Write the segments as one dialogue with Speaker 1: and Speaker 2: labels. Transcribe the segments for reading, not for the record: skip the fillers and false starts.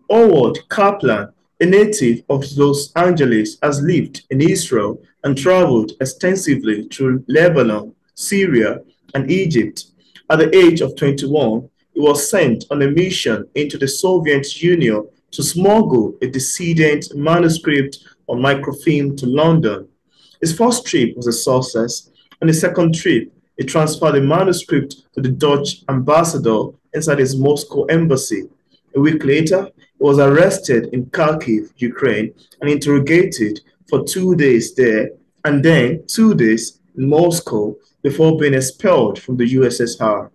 Speaker 1: Howard Kaplan, a native of Los Angeles, has lived in Israel and traveled extensively through Lebanon, Syria, and Egypt. At the age of 21, he was sent on a mission into the Soviet Union to smuggle a dissident manuscript on microfilm to London. His first trip was a success. On his second trip, he transferred the manuscript to the Dutch ambassador inside his Moscow embassy. A week later, he was arrested in Khartiv, Ukraine, and interrogated for 2 days there, and then 2 days in Moscow before being expelled from the USSR.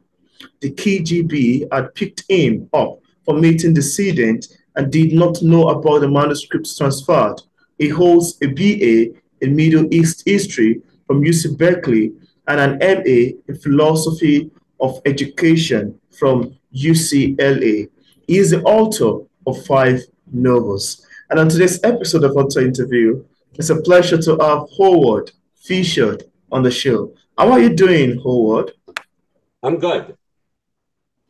Speaker 1: The KGB had picked him up for meeting dissidents and did not know about the manuscripts transferred. He holds a BA in Middle East History from UC Berkeley and an MA in Philosophy of Education from UCLA. He is the author of 5 novels. And on today's episode of Author Interview, it's a pleasure to have Howard featured on the show. How are you doing, Howard?
Speaker 2: I'm good.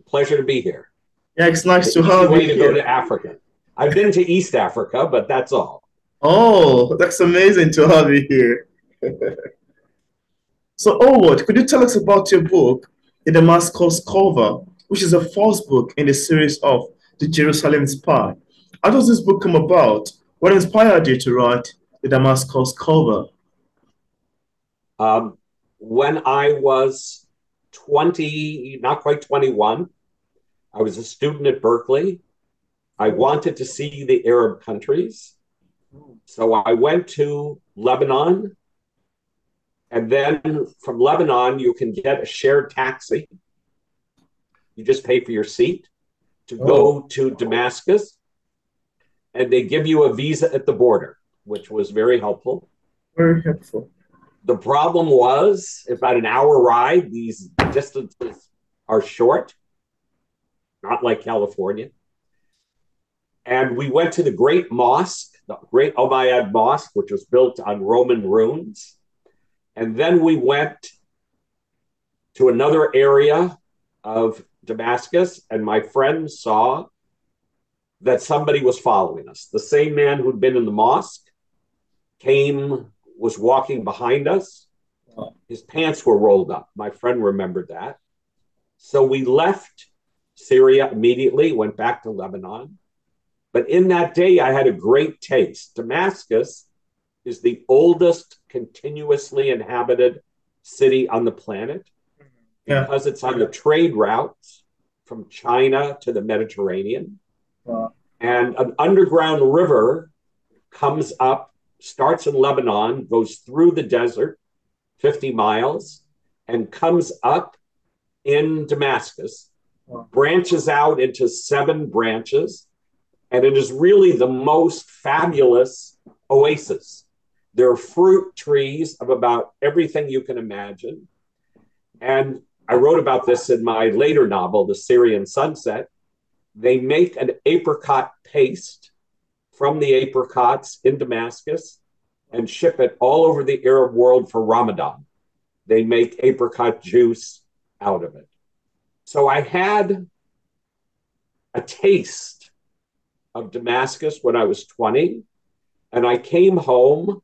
Speaker 2: Pleasure to be here.
Speaker 1: Yeah, it's nice to
Speaker 2: The
Speaker 1: have you
Speaker 2: way to go
Speaker 1: here.
Speaker 2: to Africa. I've been to East Africa, but that's all.
Speaker 1: Oh, that's amazing to have you here. So, Howard, could you tell us about your book, The Damascus Cover, which is the first book in the series of The Jerusalem Spy? How does this book come about? What inspired you to write The Damascus Cover?
Speaker 2: When I was 20, not quite 21, I was a student at Berkeley. I wanted to see the Arab countries. So I went to Lebanon. And then from Lebanon, you can get a shared taxi. You just pay for your seat to go to Damascus. And they give you a visa at the border, which was very helpful.
Speaker 1: Very helpful.
Speaker 2: The problem was about an hour ride. These distances are short, not like California. And we went to the Great Mosque, the Great Umayyad Mosque, which was built on Roman ruins. And then we went to another area of Damascus, and my friend saw that somebody was following us. The same man who'd been in the mosque was walking behind us. His pants were rolled up. My friend remembered that. So we left Syria immediately, went back to Lebanon. But in that day, I had a great taste. Damascus is the oldest continuously inhabited city on the planet because it's on the trade routes from China to the Mediterranean.
Speaker 1: Wow.
Speaker 2: And an underground river comes up, starts in Lebanon, goes through the desert, 50 miles, and comes up in Damascus, branches out into 7 branches, and it is really the most fabulous oasis. There are fruit trees of about everything you can imagine. And I wrote about this in my later novel, The Syrian Sunset. They make an apricot paste from the apricots in Damascus and ship it all over the Arab world for Ramadan. They make apricot juice out of it. So I had a taste of Damascus when I was 20, and I came home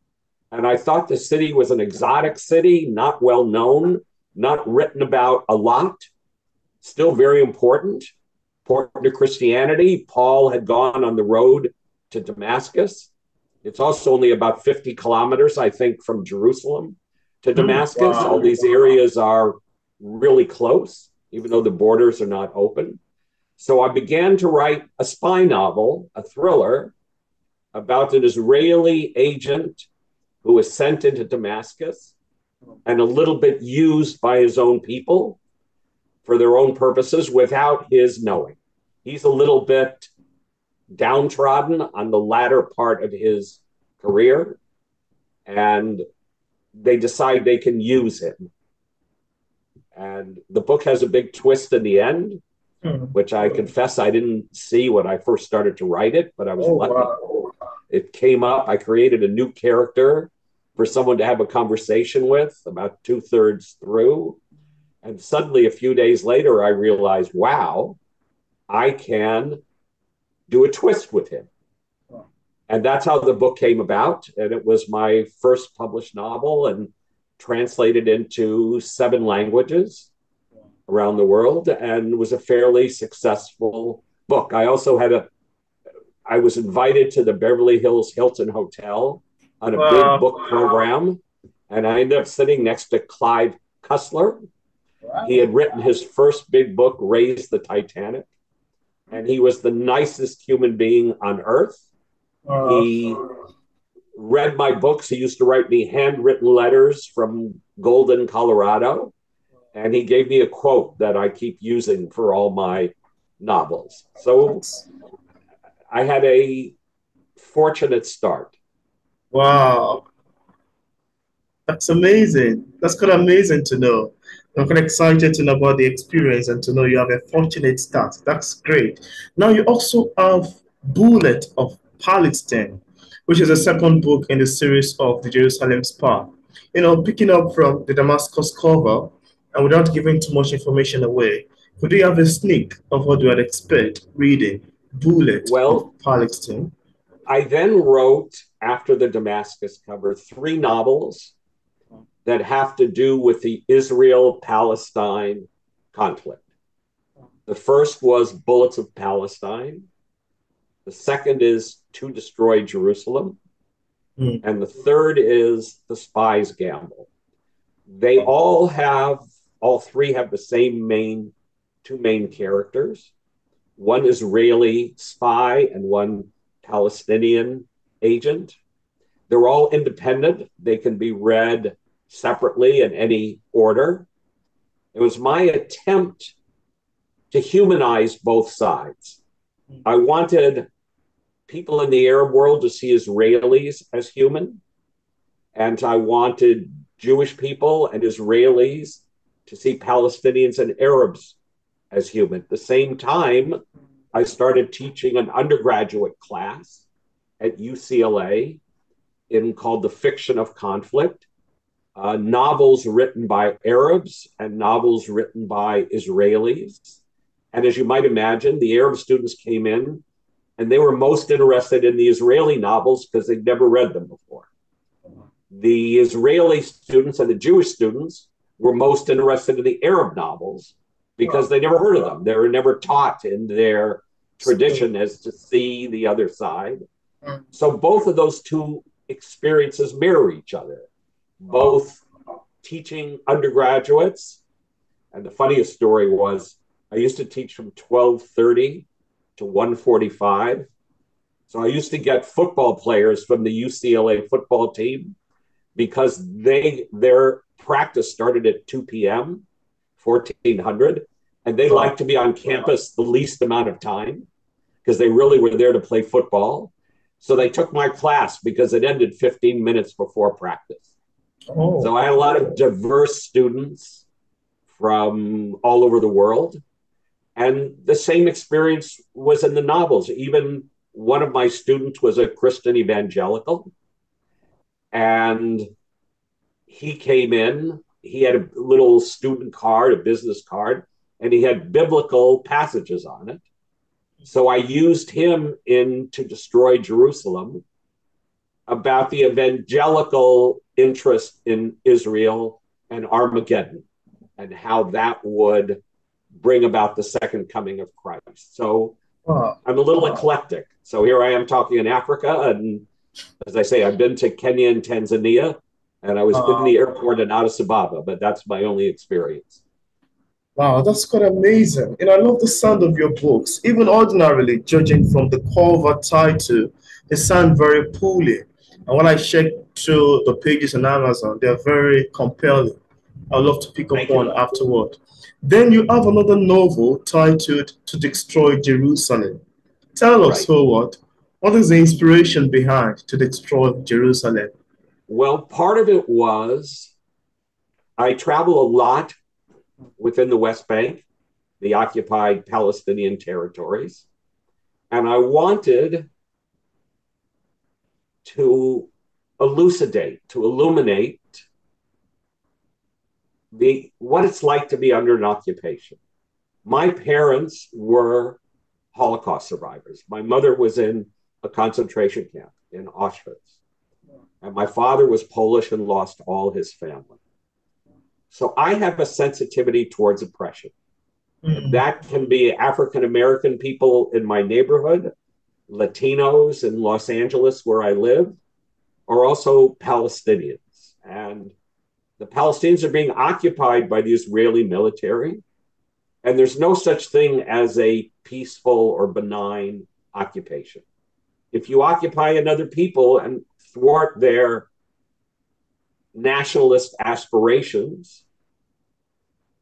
Speaker 2: and I thought the city was an exotic city, not well known, not written about a lot, still very important to Christianity. Paul had gone on the road to Damascus. It's also only about 50 kilometers, I think, from Jerusalem to Damascus.
Speaker 1: Wow.
Speaker 2: All these areas are really close, even though the borders are not open. So I began to write a spy novel, a thriller, about an Israeli agent who was sent into Damascus and a little bit used by his own people for their own purposes without his knowing. He's a little bit downtrodden on the latter part of his career, and they decide they can use him. And the book has a big twist in the end, which I confess I didn't see when I first started to write it, but I was lucky.
Speaker 1: Wow.
Speaker 2: It came up. I created a new character for someone to have a conversation with about 2/3 through. And suddenly, a few days later, I realized, wow, I can do a twist with him. And that's how the book came about. And it was my first published novel and translated into 7 languages around the world, and was a fairly successful book. I also I was invited to the Beverly Hills Hilton Hotel on a big book program, and I ended up sitting next to Clive Cussler. He had written his first big book, Raise the Titanic, and he was the nicest human being on earth. He read my books. He used to write me handwritten letters from Golden, Colorado, and he gave me a quote that I keep using for all my novels. So I had a fortunate start.
Speaker 1: Wow. That's amazing. That's kind of amazing to know. I'm kind of excited to know about the experience and to know you have a fortunate start. That's great. Now you also have Bullet of Palestine, which is the second book in the series of the Jerusalem Spy. You know, picking up from the Damascus cover, and without giving too much information away, could you have a sneak of what you would expect reading Bullet of Palestine?
Speaker 2: I then wrote, after the Damascus cover, 3 novels that have to do with the Israel-Palestine conflict. The first was Bullets of Palestine. The second is To Destroy Jerusalem. And the third is The Spies Gamble. They all 3 have the same 2 main characters. One Israeli spy and one Palestinian agent. They're all independent. They can be read separately in any order. It was my attempt to humanize both sides. I wanted people in the Arab world to see Israelis as human, and I wanted Jewish people and Israelis to see Palestinians and Arabs as human. At the same time, I started teaching an undergraduate class at UCLA called The Fiction of Conflict, novels written by Arabs and novels written by Israelis. And as you might imagine, the Arab students came in and they were most interested in the Israeli novels because they'd never read them before. The Israeli students and the Jewish students were most interested in the Arab novels because they never heard of them. They were never taught in their tradition as to see the other side. So both of those 2 experiences mirror each other, both teaching undergraduates. And the funniest story was I used to teach from 12:30 to 1:45. So I used to get football players from the UCLA football team because their practice started at 2 p.m., 1400, and they liked to be on campus the least amount of time because they really were there to play football. So they took my class because it ended 15 minutes before practice. So I had a lot of diverse students from all over the world. And the same experience was in the novels. Even one of my students was a Christian evangelical. And he came in, he had a little student card, a business card, and he had biblical passages on it. So I used him in To Destroy Jerusalem about the evangelical interest in Israel and Armageddon and how that would bring about the second coming of Christ. So I'm a little eclectic. So here I am talking in Africa. And as I say, I've been to Kenya and Tanzania, and I was in the airport in Addis Ababa, but that's my only experience.
Speaker 1: Wow, that's quite amazing. And I love the sound of your books. Even ordinarily, judging from the cover title, they sound very pulley. And when I check through the pages on Amazon, they're very compelling. I'd love to pick up one afterward. Then you have another novel titled To Destroy Jerusalem. Tell us, Howard, what is the inspiration behind To Destroy Jerusalem?
Speaker 2: Well, part of it was I travel a lot within the West Bank, the occupied Palestinian territories, and I wanted to elucidate, to illuminate what it's like to be under an occupation. My parents were Holocaust survivors. My mother was in a concentration camp in Auschwitz, and my father was Polish and lost all his family. So I have a sensitivity towards oppression. And that can be African American people in my neighborhood, Latinos in Los Angeles, where I live, or also Palestinians. And the Palestinians are being occupied by the Israeli military. And there's no such thing as a peaceful or benign occupation. If you occupy another people and thwart their nationalist aspirations,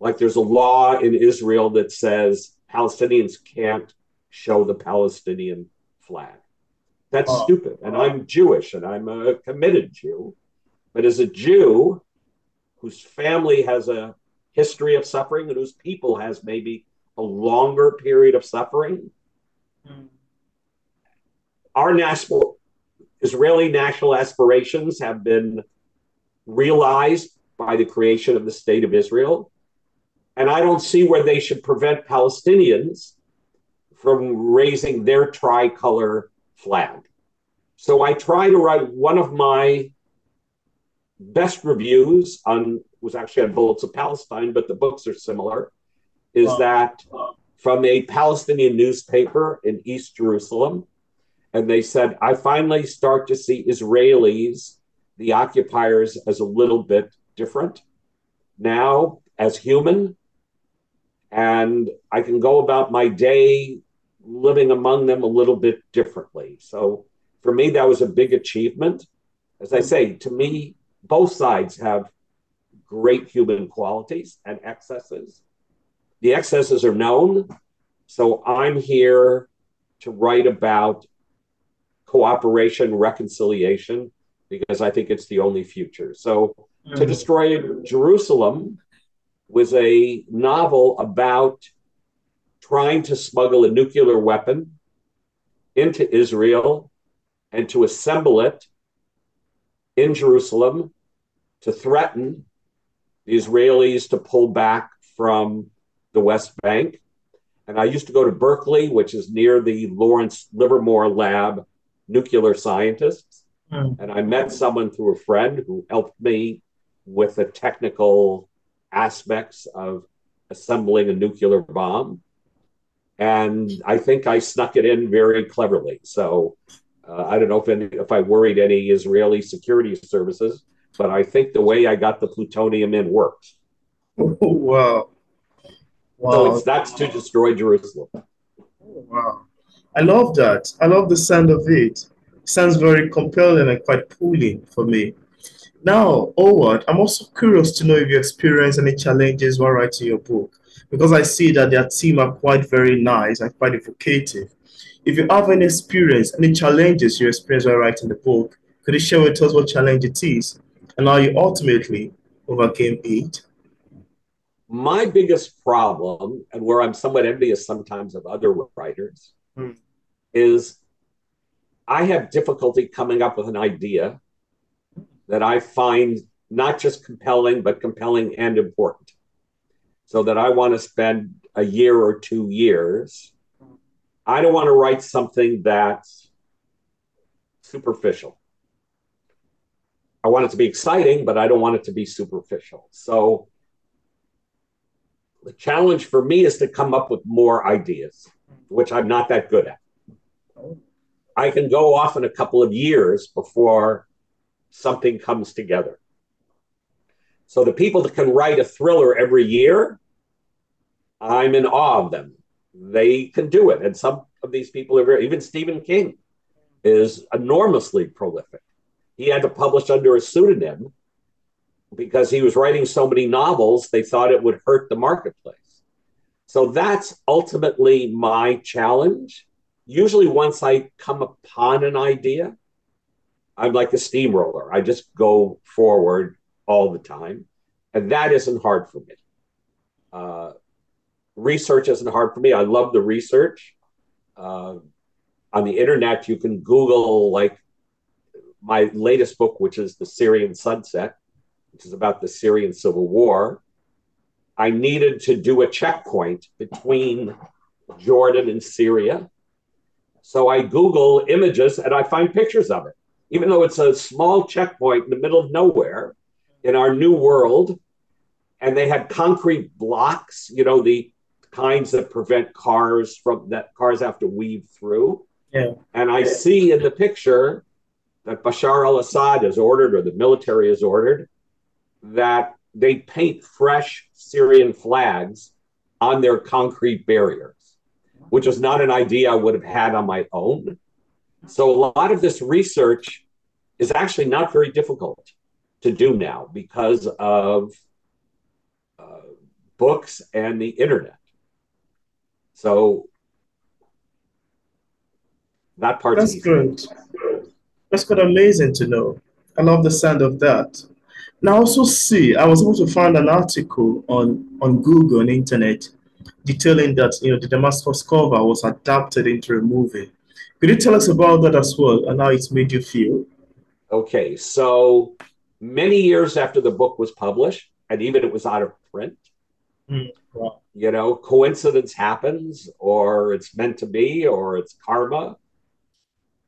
Speaker 2: like there's a law in Israel that says Palestinians can't show the Palestinian flag. That's stupid. And I'm Jewish and I'm a committed Jew. But as a Jew whose family has a history of suffering and whose people has maybe a longer period of suffering, our national Israeli national aspirations have been realized by the creation of the state of Israel. And I don't see where they should prevent Palestinians from raising their tricolor flag. So I try to write one of my best reviews on, was actually on Bullets of Palestine, but the books are similar, is that from a Palestinian newspaper in East Jerusalem. And they said, I finally start to see Israelis, the occupiers, as a little bit different now as human. And I can go about my day living among them a little bit differently. So for me, that was a big achievement. As I say, to me, both sides have great human qualities and excesses. The excesses are known. So I'm here to write about cooperation, reconciliation, because I think it's the only future. So To Destroy Jerusalem was a novel about trying to smuggle a nuclear weapon into Israel and to assemble it in Jerusalem to threaten the Israelis to pull back from the West Bank. And I used to go to Berkeley, which is near the Lawrence Livermore Lab, nuclear scientists. And I met someone through a friend who helped me with the technical aspects of assembling a nuclear bomb. And I think I snuck it in very cleverly. So I don't know if I worried any Israeli security services, but I think the way I got the plutonium in worked.
Speaker 1: Wow.
Speaker 2: So that's To Destroy Jerusalem.
Speaker 1: Wow. I love that. I love the sound of it. Sounds very compelling and quite pulling for me. Now, Howard, I'm also curious to know if you experienced any challenges while writing your book, because I see that their team are quite very nice and quite evocative. If you have any experience, any challenges you experienced while writing the book, could you share with us what challenge it is and how you ultimately overcame it?
Speaker 2: My biggest problem, and where I'm somewhat envious sometimes of other writers, is I have difficulty coming up with an idea that I find not just compelling, but compelling and important. So that I want to spend a year or 2 years. I don't want to write something that's superficial. I want it to be exciting, but I don't want it to be superficial. So the challenge for me is to come up with more ideas, which I'm not that good at. I can go off in a couple of years before something comes together. So the people that can write a thriller every year, I'm in awe of them. They can do it. And some of these people are very, even Stephen King is enormously prolific. He had to publish under a pseudonym because he was writing so many novels, they thought it would hurt the marketplace. So that's ultimately my challenge. Usually once I come upon an idea, I'm like a steamroller. I just go forward all the time. And that isn't hard for me. Research isn't hard for me. I love the research. On the internet, you can Google like my latest book, which is The Syrian Sunset, which is about the Syrian civil war. I needed to do a checkpoint between Jordan, and Syria. So I Google images and I find pictures of it, even though it's a small checkpoint in the middle of nowhere in our new world. And they had concrete blocks, the kinds that prevent cars have to weave through.
Speaker 1: Yeah.
Speaker 2: And I see in the picture that Bashar al-Assad has ordered, or the military has ordered, that they paint fresh Syrian flags on their concrete barriers, which is not an idea I would have had on my own. So a lot of this research is actually not very difficult to do now because of books and the internet. So that part's
Speaker 1: That's
Speaker 2: easy.
Speaker 1: great. That's quite amazing to know. I love the sound of that. Now, also see, I was able to find an article on Google on internet detailing that the Damascus cover was adapted into a movie. Could you tell us about that as well and how it made you feel?
Speaker 2: Okay, so many years after the book was published, and even it was out of print,
Speaker 1: Wow.
Speaker 2: Coincidence happens, or it's meant to be, or it's karma,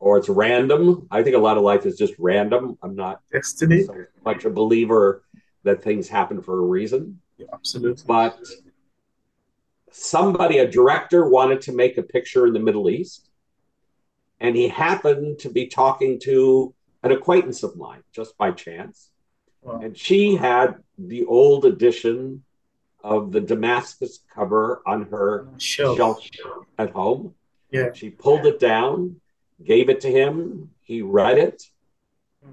Speaker 2: or it's random. I think a lot of life is just random. I'm not
Speaker 1: Destiny?
Speaker 2: so much a believer that things happen for a reason.
Speaker 1: Yeah, absolutely.
Speaker 2: But a director, wanted to make a picture in the Middle East, and he happened to be talking to an acquaintance of mine just by chance.
Speaker 1: Wow.
Speaker 2: And she had the old edition of the Damascus cover on her shelf at home.
Speaker 1: Yeah.
Speaker 2: She pulled it down, gave it to him. He read it.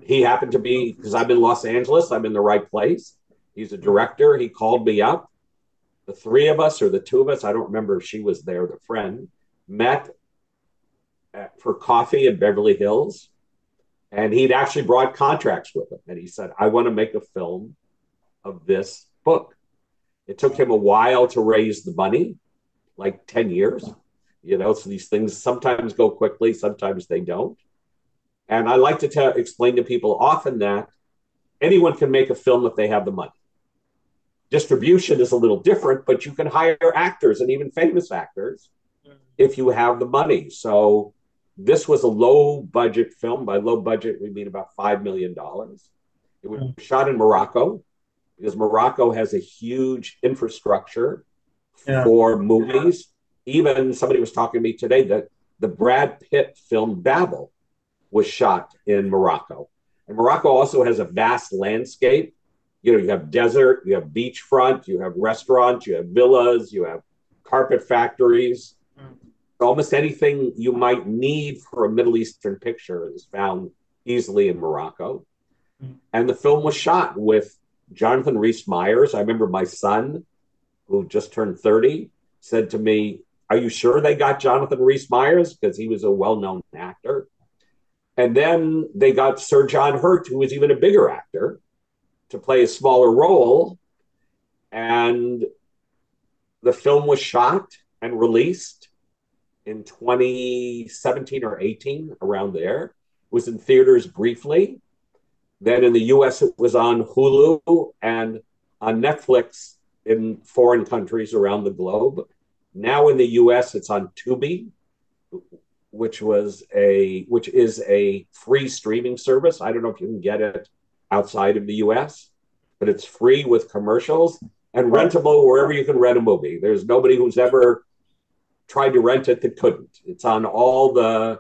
Speaker 2: He happened to be, because I'm in Los Angeles, I'm in the right place. He's a director. He called me up. The three of us, or the two of us, I don't remember if she was there, the friend, met for coffee in Beverly Hills. And he'd actually brought contracts with him. And he said, I want to make a film of this book. It took him a while to raise the money, like 10 years. So these things sometimes go quickly, sometimes they don't. And I like to explain to people often that anyone can make a film if they have the money. Distribution is a little different, but you can hire actors, and even famous actors, if you have the money. So this was a low budget film. By low budget, we mean about $5 million. It was shot in Morocco, because Morocco has a huge infrastructure for movies. Even somebody was talking to me today that the Brad Pitt film Babel was shot in Morocco. And Morocco also has a vast landscape. You have desert, you have beachfront, you have restaurants, you have villas, you have carpet factories. Almost anything you might need for a Middle Eastern picture is found easily in Morocco. And the film was shot with Jonathan Rhys Meyers. I remember my son, who just turned 30, said to me, are you sure they got Jonathan Rhys Meyers? Because he was a well-known actor. And then they got Sir John Hurt, who was even a bigger actor, to play a smaller role. And the film was shot and released in 2017 or 18, around there. It was in theaters briefly. Then in the US, it was on Hulu and on Netflix in foreign countries around the globe. Now in the US, it's on Tubi, which is a free streaming service. I don't know if you can get it outside of the US, but it's free with commercials and rentable wherever you can rent a movie. There's nobody who's ever tried to rent it that couldn't. It's on all the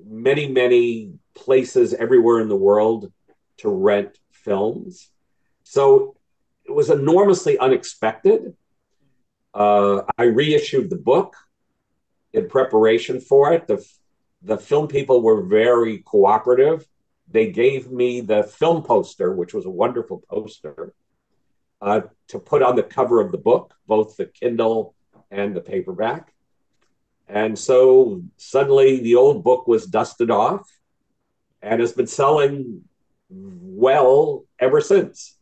Speaker 2: many, many places everywhere in the world to rent films. So it was enormously unexpected. I reissued the book in preparation for it. The film people were very cooperative. They gave me the film poster, which was a wonderful poster, to put on the cover of the book, both the Kindle and the paperback. And so suddenly the old book was dusted off and has been selling well ever since,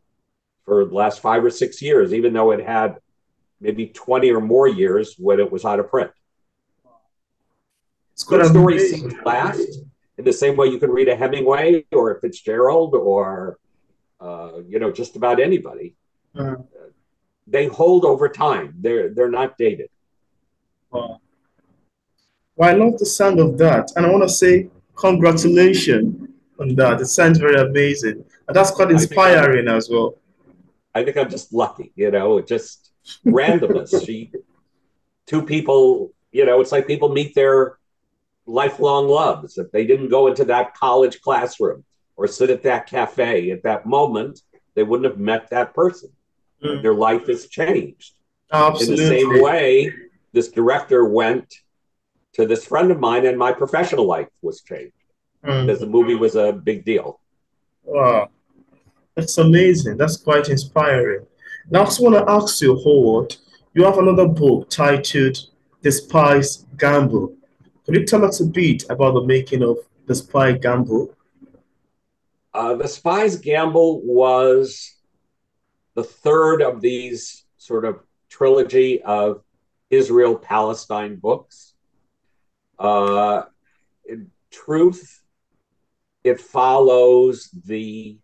Speaker 2: for the last 5 or 6 years, even though it had maybe 20 or more years when it was out of print. Good stories seem to last in the same way you can read a Hemingway or a Fitzgerald or just about anybody. They hold over time. They're not dated.
Speaker 1: Wow. Well, I love the sound of that. And I want to say congratulations on that. It sounds very amazing. And that's quite
Speaker 2: I think I'm
Speaker 1: inspiring as well.
Speaker 2: I think I'm just lucky, just randomness. Two people, it's like people meet their lifelong loves. If they didn't go into that college classroom or sit at that cafe at that moment, they wouldn't have met that person. And
Speaker 1: Mm,
Speaker 2: their life has changed. In the same
Speaker 1: absolutely.
Speaker 2: way, this director went to this friend of mine, and my professional life was changed because the
Speaker 1: Mm,
Speaker 2: movie was a big deal.
Speaker 1: wow. That's amazing. That's quite inspiring. Now, I also want to ask you, Howard, you have another book titled The Spies Gamble. Could you tell us a bit about the making of The Spy Gamble?
Speaker 2: The Spies Gamble was the third of these sort of trilogy of Israel Palestine books. In truth, it follows the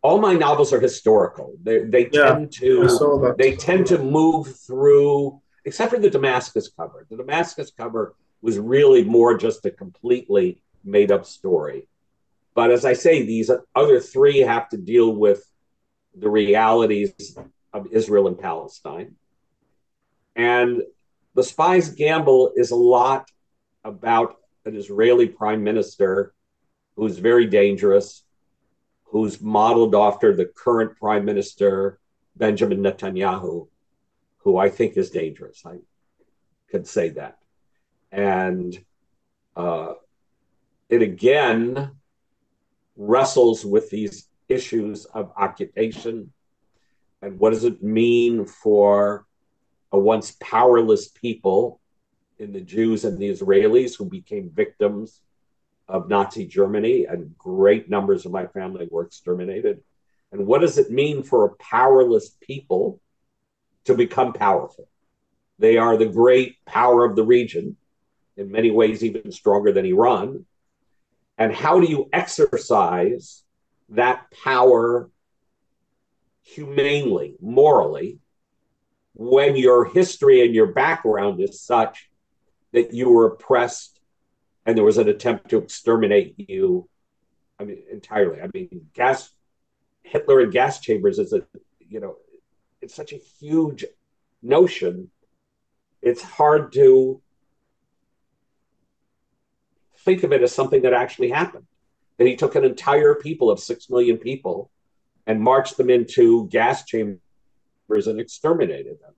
Speaker 2: all my novels are historical. They
Speaker 1: Yeah,
Speaker 2: tend
Speaker 1: I
Speaker 2: to
Speaker 1: saw
Speaker 2: they
Speaker 1: that.
Speaker 2: tend to move through, except for the Damascus cover. The Damascus cover was really more just a completely made up story. But as I say, these other three have to deal with the realities of Israel and Palestine. And the Spies Gamble is a lot about an Israeli prime minister who's very dangerous, who's modeled after the current prime minister, Benjamin Netanyahu, who I think is dangerous. I could say that. And uh, it again wrestles with these issues of occupation and what does it mean for a once powerless people in the Jews and the Israelis who became victims of Nazi Germany, and great numbers of my family were exterminated. And what does it mean for a powerless people to become powerful? They are the great power of the region, in many ways, even stronger than Iran. And how do you exercise that power humanely, morally, when your history and your background is such that you were oppressed and there was an attempt to exterminate you? I mean, entirely. I mean, Hitler in gas chambers is you know, it's such a huge notion. It's hard to think of it as something that actually happened. That he took an entire people of 6 million people and marched them into gas chambers and exterminated them.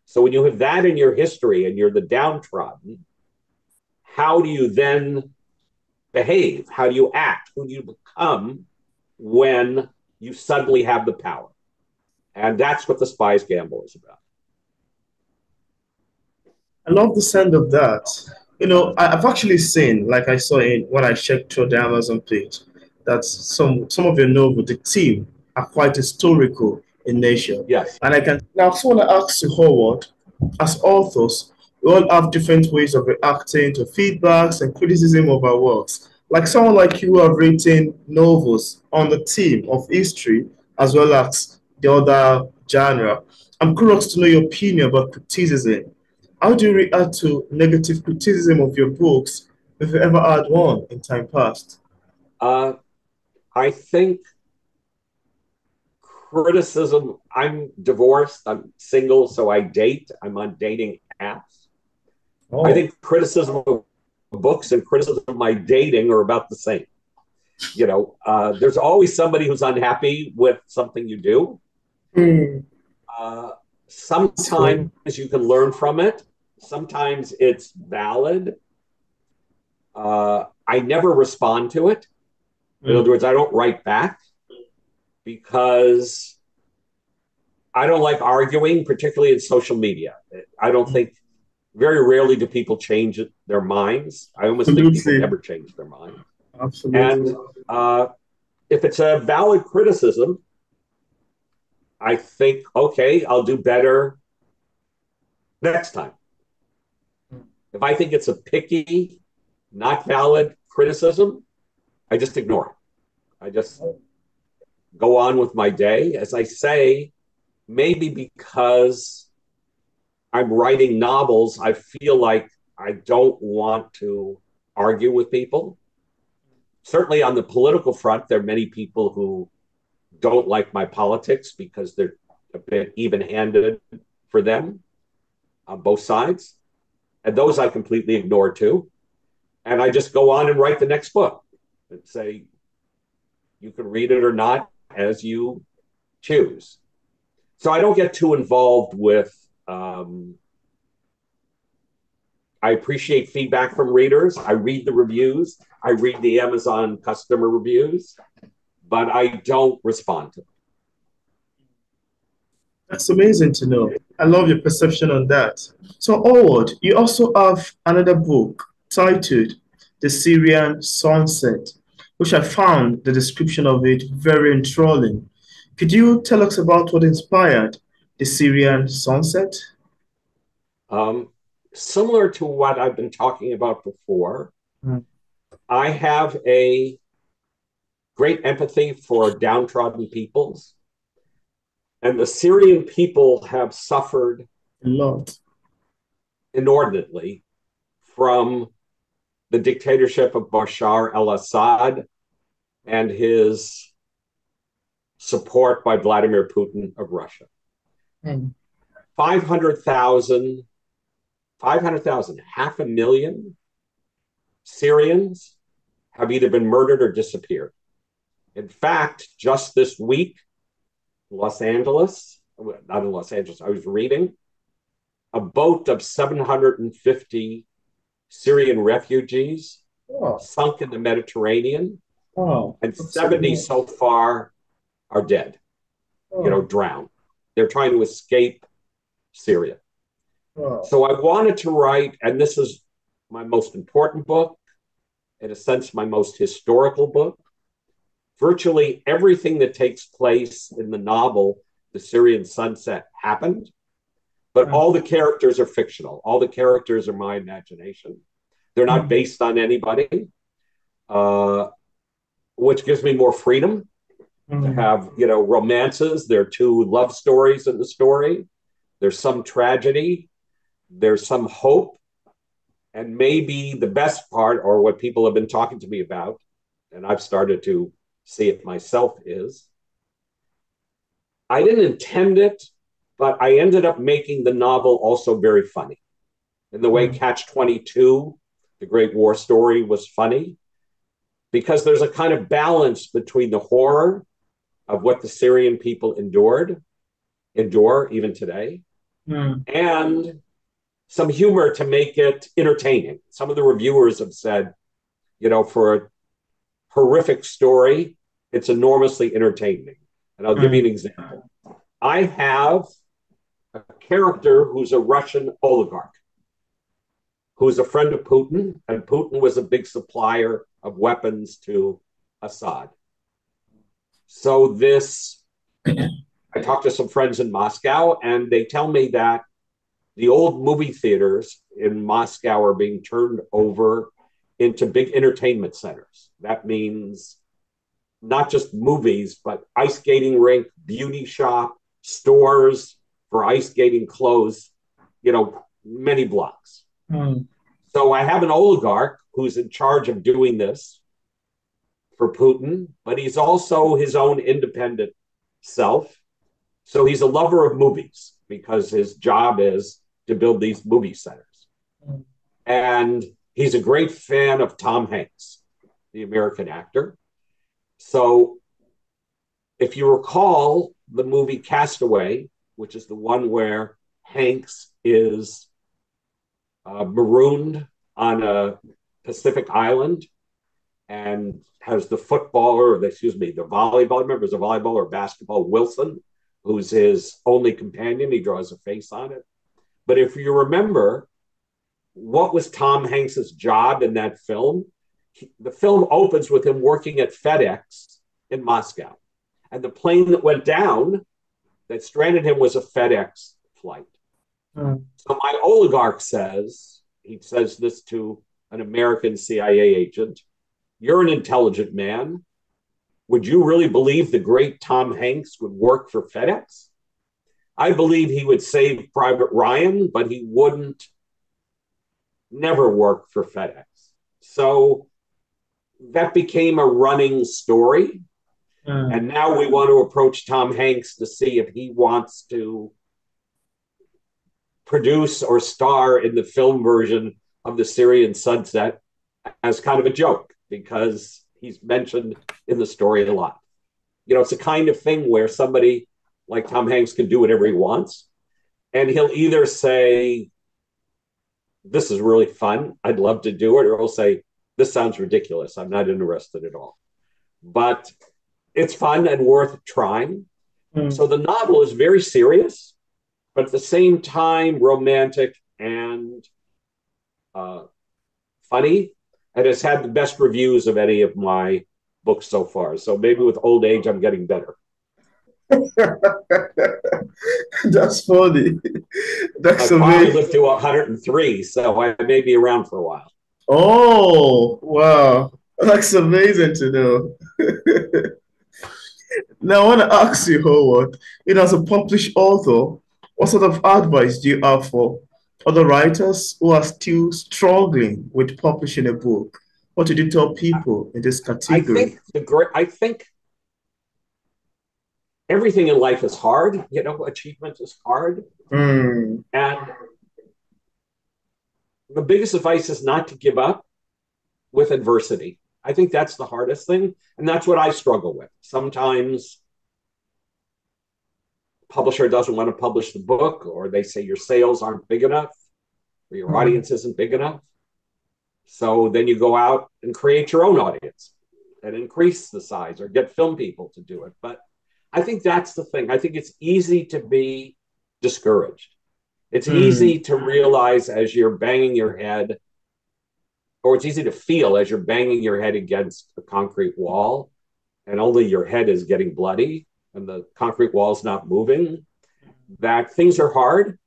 Speaker 2: So when you have that in your history and you're the downtrodden, how do you then behave? How do you act? Who do you become when you suddenly have the power? And that's what the Spies Gamble is about.
Speaker 1: I love the sound of that. I've actually seen, like I saw in when I checked through the Amazon page, that some of your novels, the team, are quite historical in nature.
Speaker 2: Yes.
Speaker 1: And I can now also want to ask you, Howard, as authors, we all have different ways of reacting to feedbacks and criticism of our works. Like someone like you who have written novels on the theme of history as well as the other genre. I'm curious to know your opinion about criticism. How do you react to negative criticism of your books if you ever had one in time past?
Speaker 2: Uh, I think criticism, I'm divorced, I'm single, so I date, I'm on dating apps. I
Speaker 1: Oh,
Speaker 2: think criticism of books and criticism of my dating are about the same. There's always somebody who's unhappy with something you do.
Speaker 1: hmm,
Speaker 2: Uh,
Speaker 1: that's funny.
Speaker 2: Sometimes you can learn from it. Sometimes it's valid. I never respond to it. In other
Speaker 1: Hmm,
Speaker 2: words, I don't write back because I don't like arguing, particularly in social media. I don't
Speaker 1: hmm,
Speaker 2: think very rarely do people change their minds. I almost think people
Speaker 1: absolutely.
Speaker 2: never change their mind.
Speaker 1: Absolutely.
Speaker 2: And if it's a valid criticism, I think, okay, I'll do better next time. If I think it's a picky, not valid criticism, I just ignore it. I just go on with my day. As I say, maybe because I'm writing novels, I feel like I don't want to argue with people. Certainly on the political front, there are many people who don't like my politics because they're a bit even-handed for them on both sides. And those I completely ignore too. And I just go on and write the next book and say, you can read it or not as you choose. So I don't get too involved with, I appreciate feedback from readers. I read the reviews. I read the Amazon customer reviews, but I don't respond to them.
Speaker 1: That's amazing to know. I love your perception on that. So, Howard, you also have another book titled The Syrian Sunset, which I found the description of it very enthralling. Could you tell us about what inspired the Syrian Sunset?
Speaker 2: Similar to what I've been talking about before,
Speaker 1: Mm.
Speaker 2: I have a great empathy for downtrodden peoples. And the Syrian people have suffered
Speaker 1: A lot.
Speaker 2: inordinately from the dictatorship of Bashar al-Assad and his support by Vladimir Putin of Russia.
Speaker 1: Mm.
Speaker 2: 500,000, 500,000 Syrians have either been murdered or disappeared. In fact, just this week, not in Los Angeles, I was reading a boat of 750 Syrian refugees sunk in the Mediterranean, and 70 so far are dead, drowned. They're trying to escape Syria. So I wanted to write, and this is my most important book, in a sense, my most historical book. Virtually everything that takes place in the novel, The Syrian Sunset, happened, but all the characters are fictional. All the characters are my imagination. They're not based on anybody, which gives me more freedom to have, romances. There are 2 love stories in the story. There's some tragedy. There's some hope. And maybe the best part, or what people have been talking to me about, and I've started to see it myself, is I didn't intend it, but I ended up making the novel also very funny. In the way Catch-22, the Great War Story, was funny, because there's a kind of balance between the horror of what the Syrian people endure even today, and some humor to make it entertaining. Some of the reviewers have said, for a horrific story, it's enormously entertaining. And I'll give you an example. I have a character who's a Russian oligarch, who's a friend of Putin, and Putin was a big supplier of weapons to Assad. So I talked to some friends in Moscow, and they tell me that the old movie theaters in Moscow are being turned over into big entertainment centers. That means not just movies, but ice skating rink, beauty shop, stores for ice skating clothes, many blocks. So I have an oligarch who's in charge of doing this for Putin, but he's also his own independent self. So he's a lover of movies because his job is to build these movie centers. And he's a great fan of Tom Hanks, the American actor. So if you recall the movie Castaway, which is the one where Hanks is marooned on a Pacific island and has the volleyball, remember, it's a volleyball or basketball, Wilson, who's his only companion. He draws a face on it. But if you remember, what was Tom Hanks's job in that film? The film opens with him working at FedEx in Moscow. And the plane that went down that stranded him was a FedEx flight. So my oligarch he says this to an American CIA agent, "You're an intelligent man. Would you really believe the great Tom Hanks would work for FedEx? I believe he would save Private Ryan, but he wouldn't never work for FedEx. So that became a running story. And now we want to approach Tom Hanks to see if he wants to produce or star in the film version of the Syrian Sunset as kind of a joke, because he's mentioned in the story a lot. You know, it's the kind of thing where somebody like Tom Hanks can do whatever he wants. And he'll either say, this is really fun, I'd love to do it, or he'll say, this sounds ridiculous, I'm not interested at all. But it's fun and worth trying. So the novel is very serious, but at the same time, romantic and funny, and has had the best reviews of any of my books so far. So maybe with old age, I'm getting better.
Speaker 1: That's funny. That's
Speaker 2: I probably
Speaker 1: amazing.
Speaker 2: lived to 103, so I may be around for a while.
Speaker 1: Oh, wow. That's amazing to know. Now, I want to ask you, Howard, as a published author, what sort of advice do you have for other writers who are still struggling with publishing a book? What do you tell people in this category?
Speaker 2: I think everything in life is hard. You know, achievement is hard.
Speaker 1: Mm,
Speaker 2: And the biggest advice is not to give up with adversity. I think that's the hardest thing. And that's what I struggle with. Sometimes publisher doesn't want to publish the book, or they say your sales aren't big enough, or your audience isn't big enough. So then you go out and create your own audience and increase the size, or get film people to do it. But I think that's the thing. I think it's easy to be discouraged. It's easy to realize as you're banging your head, or it's easy to feel as you're banging your head against a concrete wall and only your head is getting bloody and the concrete wall is not moving, that things are hard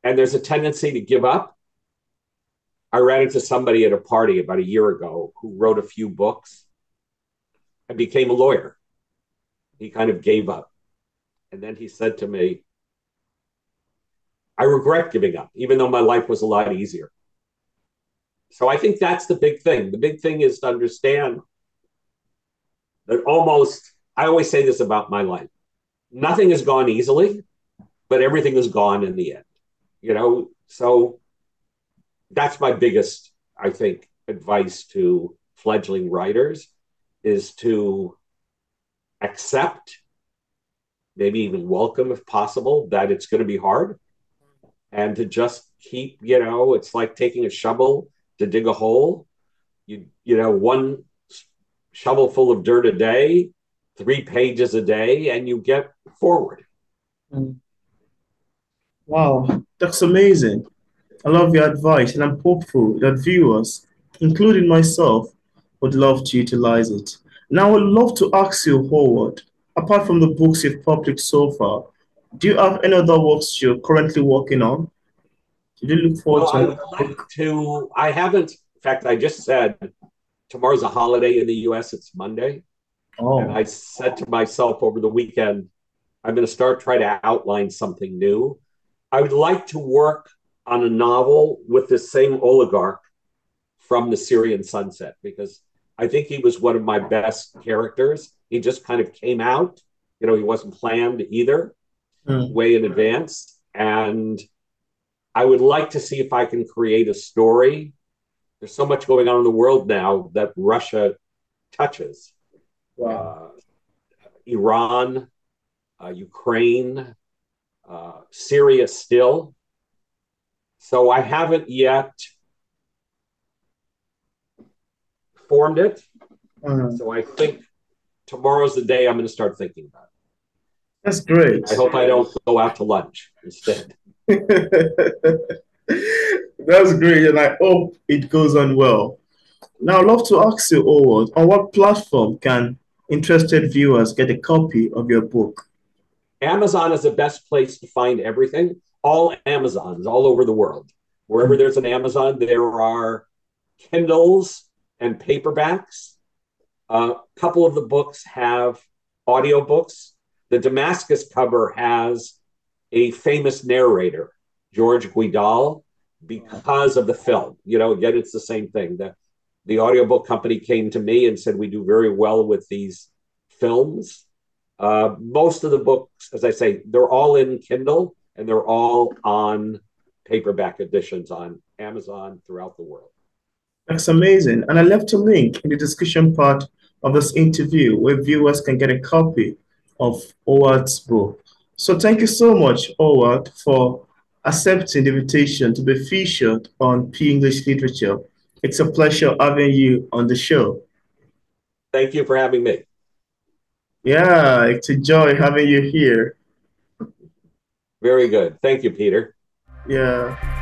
Speaker 2: and there's a tendency to give up. I ran into somebody at a party about a year ago who wrote a few books and became a lawyer. He kind of gave up. And then he said to me, I regret giving up, even though my life was a lot easier. So I think that's the big thing. The big thing is to understand that I always say this about my life, nothing has gone easily, but everything is gone in the end. You know, so that's my biggest, I think, advice to fledgling writers, is to accept, maybe even welcome if possible, that it's going to be hard, and to just keep, it's like taking a shovel to dig a hole. One shovel full of dirt a day, 3 pages a day, and you get forward.
Speaker 1: wow, that's amazing. I love your advice, and I'm hopeful that viewers, including myself, would love to utilize it. Now, I would love to ask you, Howard, apart from the books you've published so far, do you have any other works you're currently working on? Did you look forward
Speaker 2: Well,
Speaker 1: to
Speaker 2: I
Speaker 1: another
Speaker 2: would like
Speaker 1: book?
Speaker 2: to, I haven't, in fact, I just said tomorrow's a holiday in the US, it's Monday. And
Speaker 1: Oh,
Speaker 2: I said to myself over the weekend, I'm going to try to outline something new. I would like to work on a novel with the same oligarch from the Syrian Sunset, because I think he was one of my best characters. He just kind of came out, he wasn't planned either way in advance. And I would like to see if I can create a story. There's so much going on in the world now that Russia touches.
Speaker 1: wow.
Speaker 2: Iran, Ukraine, Syria still. So I haven't yet formed it. So I think tomorrow's the day I'm going to start thinking about it.
Speaker 1: That's great.
Speaker 2: I hope I don't go out to lunch instead.
Speaker 1: That's great, and I hope it goes on well. Now, I'd love to ask you, Howard, on what platform can interested viewers get a copy of your book?
Speaker 2: Amazon is the best place to find everything. All Amazons all over the world. Wherever there's an Amazon, there are Kindles and paperbacks. A couple of the books have audiobooks. The Damascus cover has a famous narrator, George Guidall, because of the film. You know, again, it's the same thing. The audiobook company came to me and said, we do very well with these films. Most of the books, as I say, they're all in Kindle and they're all on paperback editions on Amazon throughout the world.
Speaker 1: That's amazing. And I left a link in the description part of this interview where viewers can get a copy of Howard's book. So thank you so much, Howard, for accepting the invitation to be featured on P English Literature. It's a pleasure having you on the show.
Speaker 2: Thank you for having me.
Speaker 1: Yeah, it's a joy having you here.
Speaker 2: Very good. Thank you, Peter.
Speaker 1: Yeah.